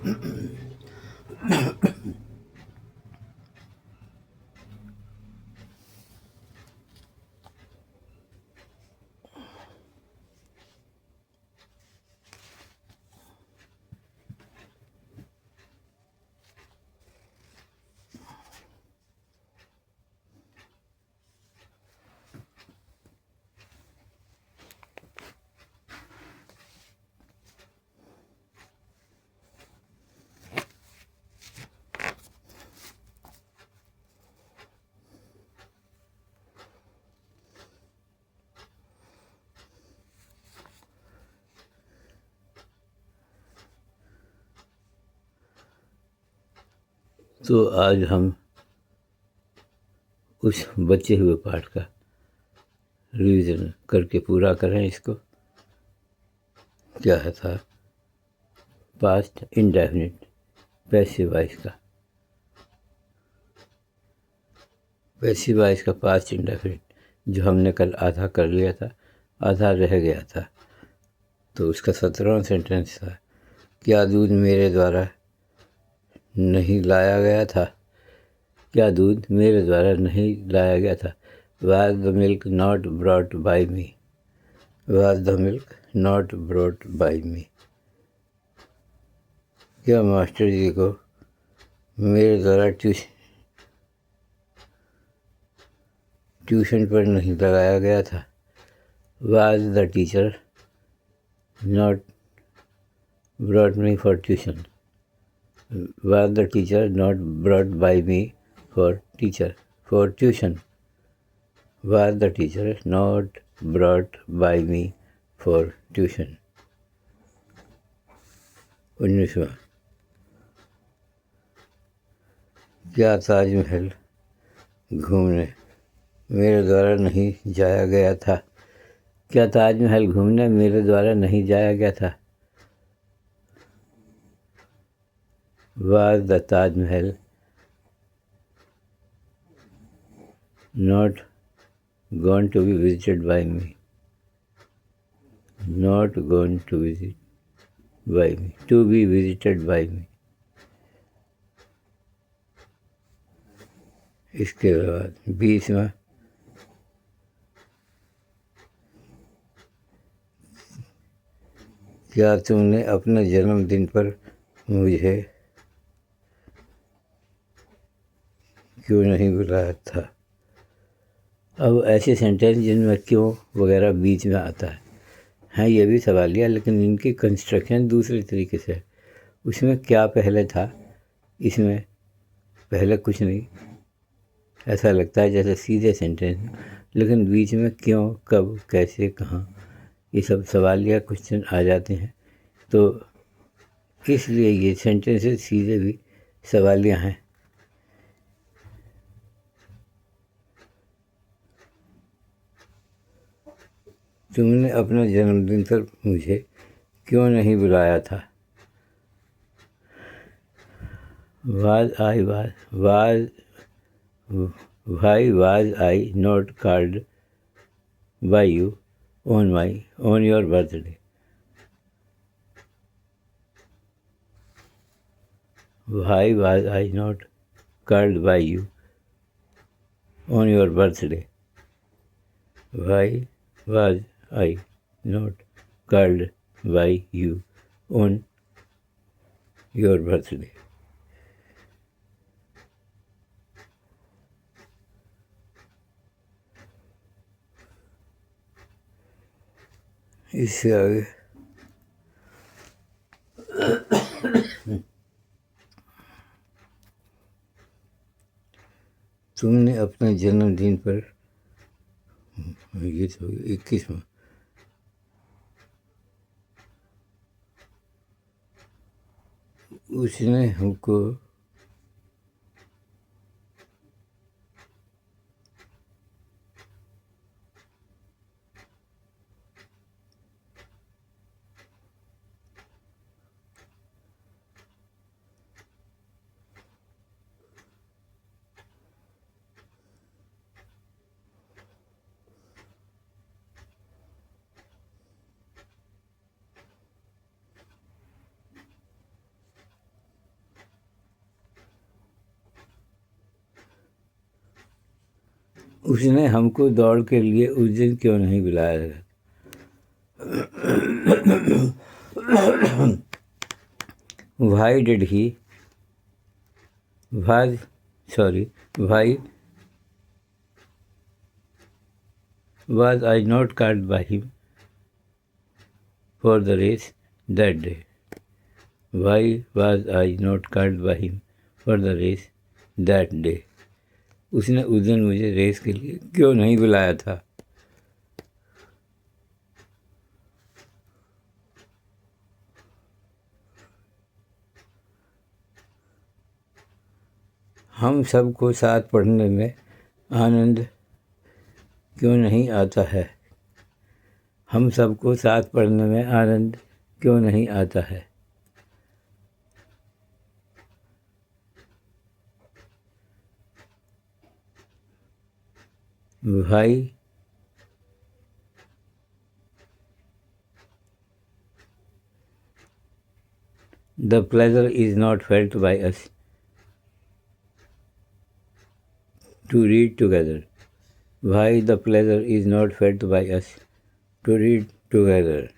तो आज हम उस बचे हुए पाठ का रिवीजन करके पूरा करें इसको। क्या है था पास्ट इंडेफिनिट पैसिव वॉइस का। पैसिव वॉइस का पास्ट इंडेफिनिट जो हमने कल आधा कर लिया था, आधा रह गया था। तो उसका 17वां सेंटेंस था, क्या दूध मेरे द्वारा नहीं लाया गया था। क्या दूध मेरे द्वारा नहीं लाया गया था। Was the milk not brought by me? Was the milk not brought by me? क्या मास्टर जी को मेरे द्वारा ट्यूशन पर नहीं लगाया गया था। Was the teacher not brought me for tuition? Was the teacher not brought by me for tuition? Was the teacher not brought by me for tuition? 19वां, क्या ताजमहल घूमने मेरे द्वारा नहीं जाया गया था। क्या ताजमहल घूमने मेरे द्वारा नहीं जाया गया था। Was the Taj Mahal not gone to be visited by me? Not gone to visit by me. To be visited by me. इसके बाद 20वां, क्या तुमने अपने जन्मदिन पर मुझे क्यों नहीं बुलाया था। अब ऐसे सेंटेंस जिनमें क्यों वगैरह बीच में आता है हैं, ये भी सवालिया, लेकिन इनकी कंस्ट्रक्शन दूसरे तरीके से है। उसमें क्या पहले था, इसमें पहले कुछ नहीं। ऐसा लगता है जैसे सीधे सेंटेंस, लेकिन बीच में क्यों, कब, कैसे, कहाँ, ये सब सवालिया क्वेश्चन आ जाते हैं। तो इसलिए ये सेंटेंसेस सीधे भी सवालिया हैं। तुमने अपने जन्मदिन पर मुझे क्यों नहीं बुलाया था। Was why was I not called by you on your birthday? Why was I not called by you on your birthday? Why was I not called by you on your birthday? इससे आगे तुमने अपने जन्मदिन पर, ये तो 21वां, उसने हमको उसने हमको दौड़ के लिए उस दिन क्यों नहीं बुलाया? Why did he? Why was I not called by him for the race that day? Why was I not called by him for the race that day? उसने उस दिन मुझे रेस के लिए क्यों नहीं बुलाया था? हम सबको साथ पढ़ने में आनंद क्यों नहीं आता है? हम सबको साथ पढ़ने में आनंद क्यों नहीं आता है? भाई the pleasure is not felt by us to read together. Why the pleasure is not felt by us to read together?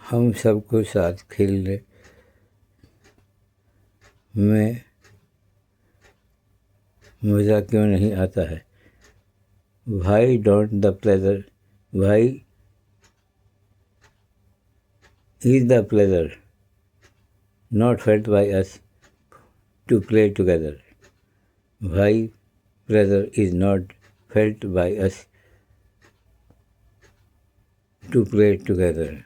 हम सबको साथ खेलने में मज़ा क्यों नहीं आता है? Why don't the pleasure? Why is the pleasure not felt by us to play together? Why pleasure is not felt by us to play together?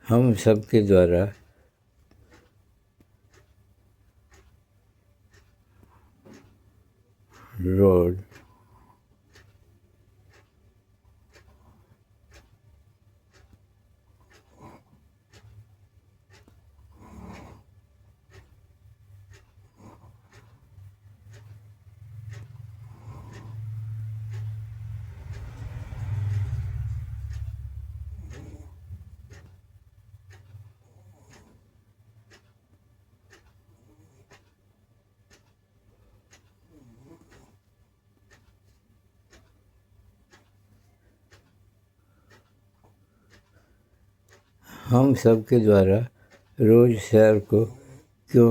हम सबके द्वारा रोड हम सबके द्वारा रोज़ सैर को क्यों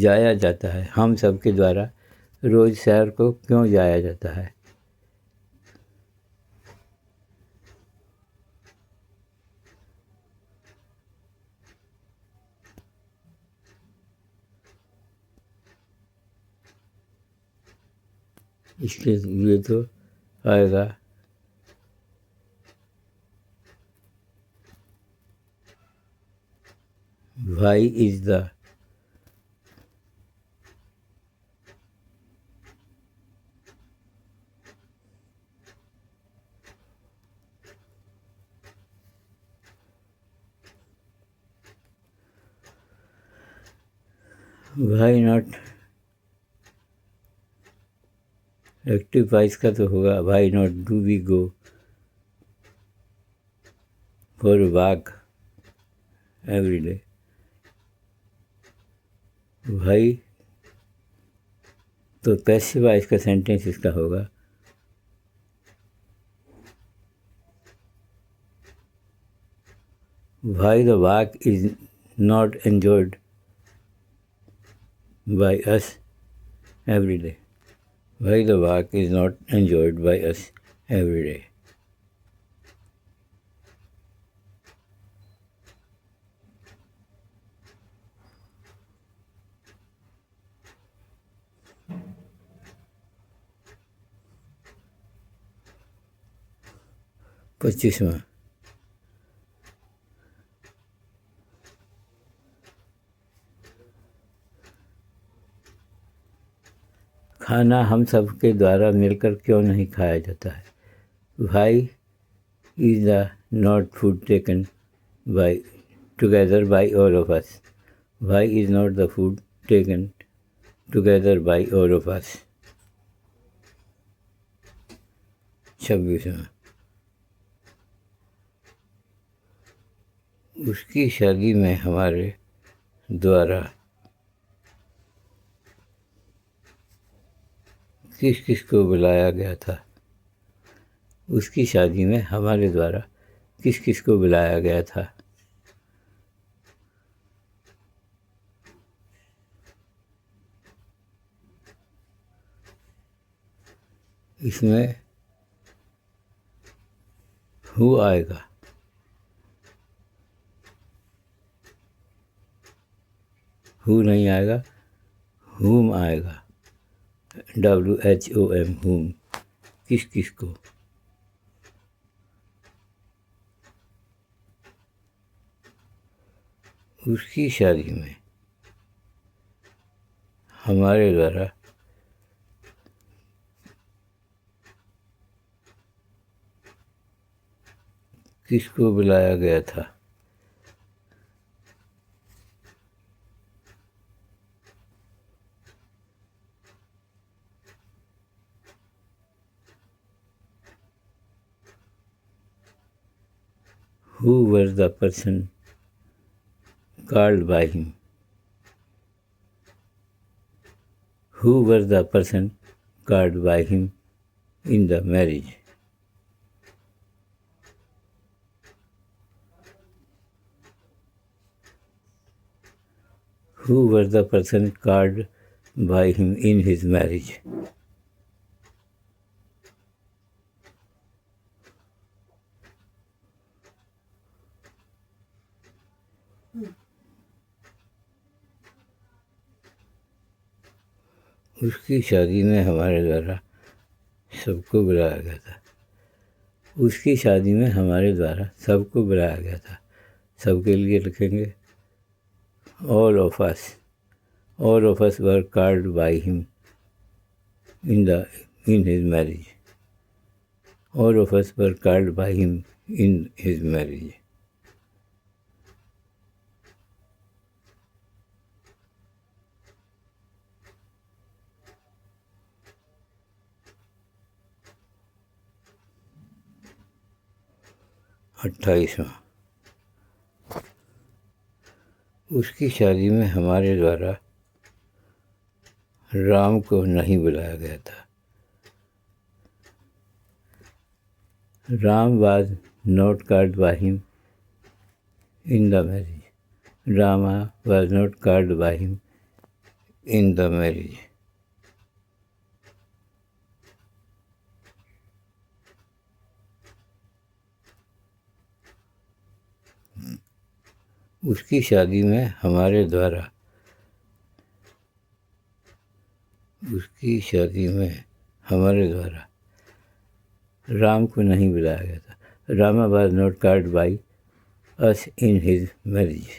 जाया जाता है? हम सबके द्वारा रोज़ सैर को क्यों जाया जाता है? इसके लिए तो आएगा Why is the why not rectifies का तो होगा why not do we go for a walk every day? भाई तो पैसिव वॉइस का सेंटेंस इसका होगा why the walk is not enjoyed by us every day. Why the walk is not enjoyed by us every day. पच्चीसवां खाना हम सबके द्वारा मिलकर क्यों नहीं खाया जाता है? Why is the not food taken by together by all of us? Why is not the food taken together by all of us? 26वां। उसकी शादी में हमारे द्वारा किस किस को बुलाया गया था? उसकी शादी में हमारे द्वारा किस किस को बुलाया गया था? इसमें हु आएगा, हु नहीं आएगा, हुम आएगा, WHOM, हुम। किस किस को? उसकी शादी में हमारे द्वारा किसको बुलाया गया था? Who was the person called by him? Who was the person called by him in the marriage? Who was the person called by him in his marriage? उसकी शादी में हमारे द्वारा सबको बुलाया गया था। उसकी शादी में हमारे द्वारा सबको बुलाया गया था। सबके लिए लिखेंगे all of us were called by him in his marriage. All of us were called by him in his marriage. अट्ठाईसवां। उसकी शादी में हमारे द्वारा राम को नहीं बुलाया गया था। Ram was not called by him in the marriage. Rama was not called by him in the marriage. उसकी शादी में हमारे द्वारा राम को नहीं बुलाया गया था। Rama was not called by us in his marriage.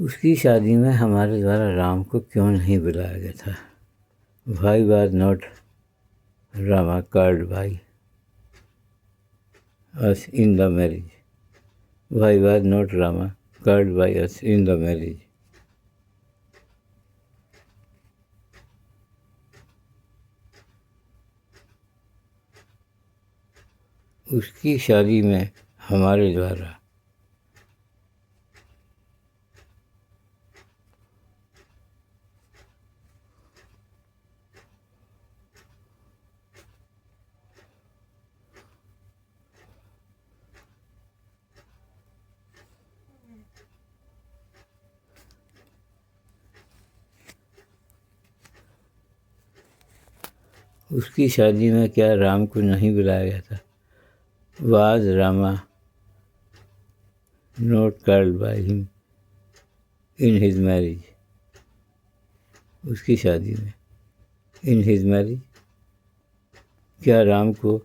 उसकी शादी में हमारे द्वारा राम को क्यों नहीं बुलाया गया था? Why was not Rama called by us in the marriage? Why was not Rama called by us in the marriage? उसकी शादी में हमारे द्वारा उसकी शादी में क्या राम को नहीं बुलाया गया था? Was Rama not called by him in his marriage? उसकी शादी में in his marriage क्या राम को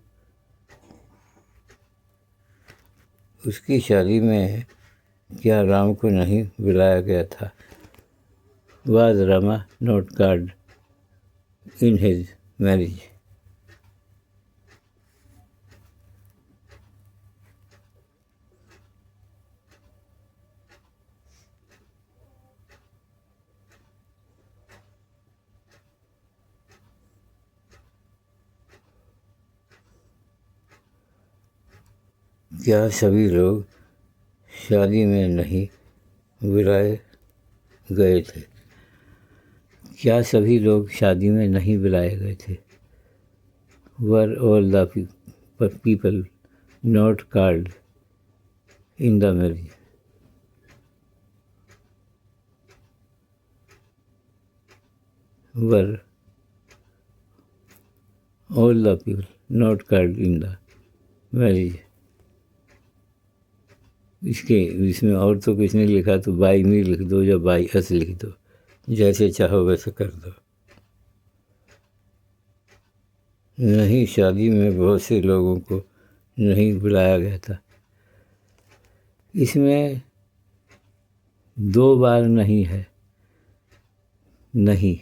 उसकी शादी में क्या राम को नहीं बुलाया गया था? Was Rama not called in his marriage? क्या सभी लोग शादी में नहीं बुलाए गए थे? क्या सभी लोग शादी में नहीं बुलाए गए थे? Were all the people not called in the marriage? Were all the people not called in the marriage? इसमें और तो कुछ नहीं लिखा, तो बाई मी लिख दो या बाई अस लिख दो, जैसे चाहो वैसे कर दो। नहीं, शादी में बहुत से लोगों को नहीं बुलाया गया था। इसमें 2 बार नहीं है, नहीं।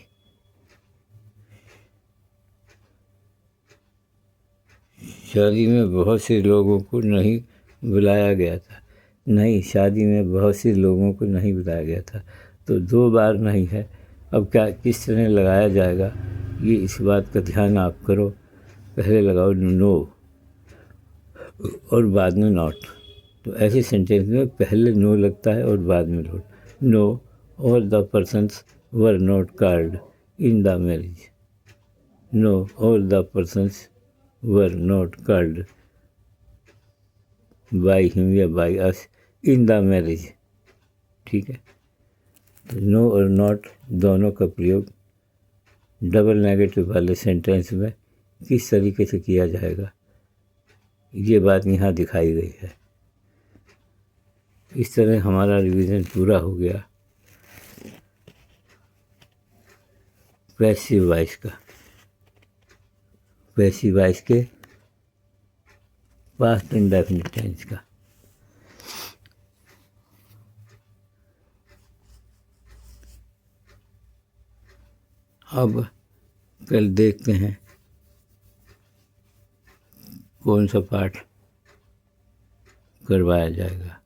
शादी में बहुत से लोगों को नहीं बुलाया गया था। नहीं, शादी में बहुत से लोगों को नहीं बुलाया गया था, तो 2 बार नहीं है। अब क्या किस तरह लगाया जाएगा, ये इस बात का ध्यान आप करो। पहले लगाओ नो और बाद में नॉट। तो ऐसे सेंटेंस में पहले नो लगता है और बाद में not. No all the persons were not called in the marriage. No all the persons were not called by him या by us in the marriage. ठीक है, तो नो और नॉट दोनों का प्रयोग डबल नेगेटिव वाले सेंटेंस में किस तरीके से किया जाएगा, ये बात यहाँ दिखाई गई है। इस तरह हमारा रिवीजन पूरा हो गया पैसिव वॉइस का, पैसिव वॉइस के पास्ट इंडेफिनिट टेंस का। अब कल देखते हैं कौन सा पाठ करवाया जाएगा।